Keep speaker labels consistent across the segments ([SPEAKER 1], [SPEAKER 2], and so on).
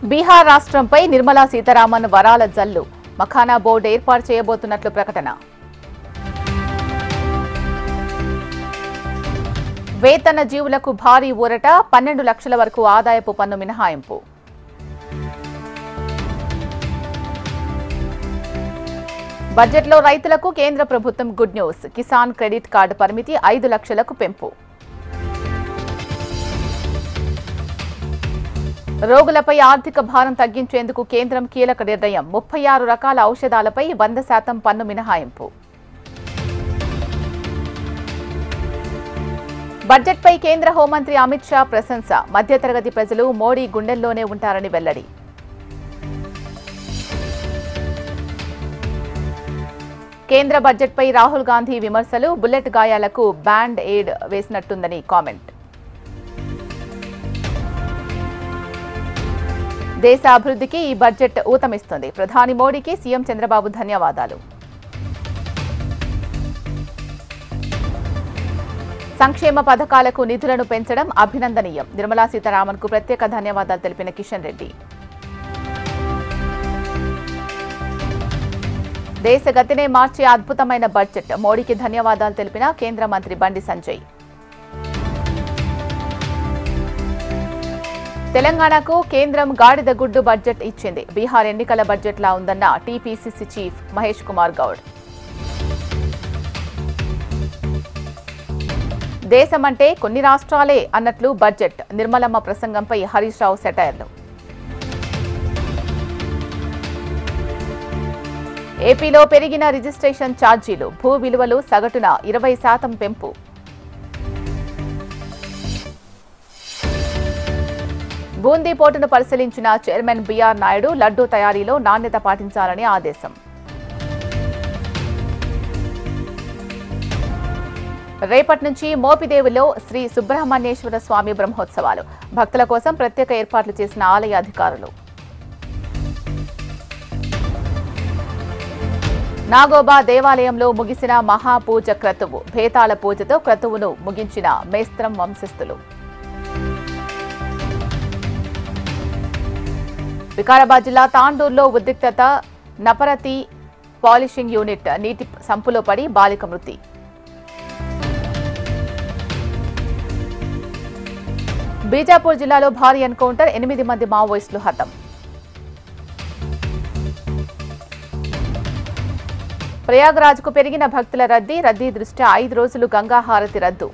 [SPEAKER 1] బీహార్ రాష్ట్రంపై నిర్మలా సీతారామన్ వరాల జల్లు మఖానా బోర్డు ఏర్పాటు చేయబోతున్నట్లు ప్రకటన. వేతన జీవులకు భారీ ఊరట 12 లక్షల వరకు ఆదాయపు పన్ను మినహాయింపు. బడ్జెట్లో రైతులకు కేంద్ర ప్రభుత్వం good news. Kisan credit card పరిమితి 5 లక్షలకు పెంపు. రోగులపై ఆర్థిక భారం తగ్గించేందుకు కేంద్రం కీలక నిర్ణయం. 36 రకాల ఔషధాలపై 100% పన్ను మినహాయింపు. బడ్జెట్పై కేంద్ర హోంమంత్రి అమిత్ షా ప్రశంస. మధ్యతరగతి ప్రజలు మోడీ గుండెల్లోనే ఉంటారని వెల్లడి. కేంద్ర బడ్జెట్పై రాహుల్ గాంధీ విమర్శలు. బుల్లెట్ గాయాలకు బ్యాండ్ ఎయిడ్ వేసినట్టుందని కామెంట్. దేశ అభివృద్ధికి ఈ బడ్జెట్ ఊతమిస్తుంది. ప్రధాని మోడీకి సీఎం చంద్రబాబు ధన్యవాదాలు. సంక్షేమ పథకాలకు నిధులను పెంచడం అభినందనీయం. నిర్మలా సీతారామన్ కు ప్రత్యేక ధన్యవాదాలు తెలిపిన కిషన్ రెడ్డి. దేశ గతినే మార్చే అద్భుతమైన బడ్జెట్. మోడీకి ధన్యవాదాలు తెలిపిన కేంద్ర మంత్రి బండి సంజయ్. తెలంగాణకు కేంద్రం గాడిద గుడ్డు బడ్జెట్ ఇచ్చింది. బీహార్ ఎన్నికల బడ్జెట్లా ఉందన్న టీపీసీసీ చీఫ్ మహేష్ కుమార్ గౌడ్. దేశమంటే కొన్ని రాష్ట్రాలే అన్నట్లు బడ్జెట్. నిర్మలమ్మ ప్రసంగంపై హరీష్ రావు సెటైర్లు. ఏపీలో పెరిగిన రిజిస్ట్రేషన్ ఛార్జీలు. భూ విలువలు సగటున 20% పెంపు. బూందీ పోర్టును పరిశీలించిన చైర్మన్ బీఆర్ నాయుడు. లడ్డూ తయారీలో నాణ్యత పాటించాలని ఆదేశం. రేపటి నుంచి మోపిదేవిలో శ్రీ సుబ్రహ్మణ్యేశ్వర స్వామి బ్రహ్మోత్సవాలు. భక్తుల కోసం ప్రత్యేక ఏర్పాట్లు చేసిన ఆలయ అధికారులు. నాగోబా దేవాలయంలో ముగిసిన మహాపూజ క్రతువు. భేతాళ పూజతో క్రతువును ముగించిన మేస్త్రం వంశస్థులు. వికారాబాద్ జిల్లా తాండూరులో ఉద్రిక్తత. నపరతి పాలిషింగ్ యూనిట్ నీటి సంపులో పడి బాలిక మృతి. బీజాపూర్ జిల్లాలో భారీ ఎన్కౌంటర్. 8 మంది మావోయిస్టులు హతం. ప్రయాగ్రాజ్కు పెరిగిన భక్తుల రద్దీ దృష్ట్యా 5 రోజులు గంగా హారతి రద్దు.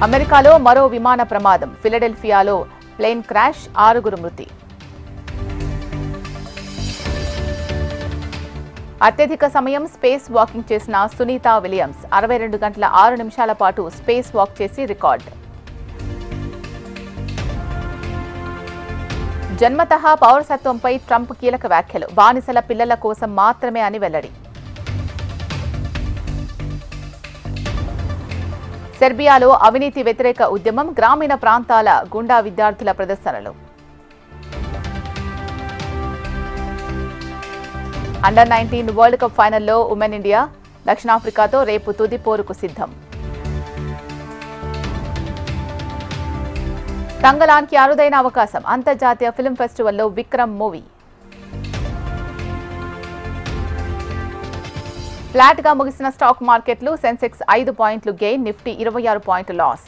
[SPEAKER 1] అమెరికాలో మరో విమాన ప్రమాదం. ఫిలడెల్ఫియాలో ప్లేన్ క్రాష్. 6 మృతి. అత్యధిక సమయం స్పేస్ వాకింగ్ చేసిన సునీత విలియమ్స్. 62 గంటల 6 నిమిషాల పాటు స్పేస్ వాక్ చేసి రికార్డ్. జన్మతః పౌరసత్వంపై ట్రంప్ కీలక వ్యాఖ్యలు. బానిసల పిల్లల కోసం మాత్రమే అని వెల్లడి. సెర్బియాలో అవినీతి వ్యతిరేక ఉద్యమం. గ్రామీణ ప్రాంతాల గుండా విద్యార్థుల ప్రదర్శనలు. అండర్-19 వరల్డ్ కప్ ఫైనల్లో ఉమెన్ ఇండియా దక్షిణాఫ్రికాతో రేపు తుది పోరుకు సిద్ధం. తంగలాన్కి అరుదైన అవకాశం. అంతర్జాతీయ ఫిల్మ్ ఫెస్టివల్లో విక్రమ్ మూవీ. ఫ్లాట్ గా ముగిసిన స్టాక్ మార్కెట్లు. సెన్సెక్స్ 5 పాయింట్లు గెయిన్. నిఫ్టీ 26 పాయింట్ల లాస్.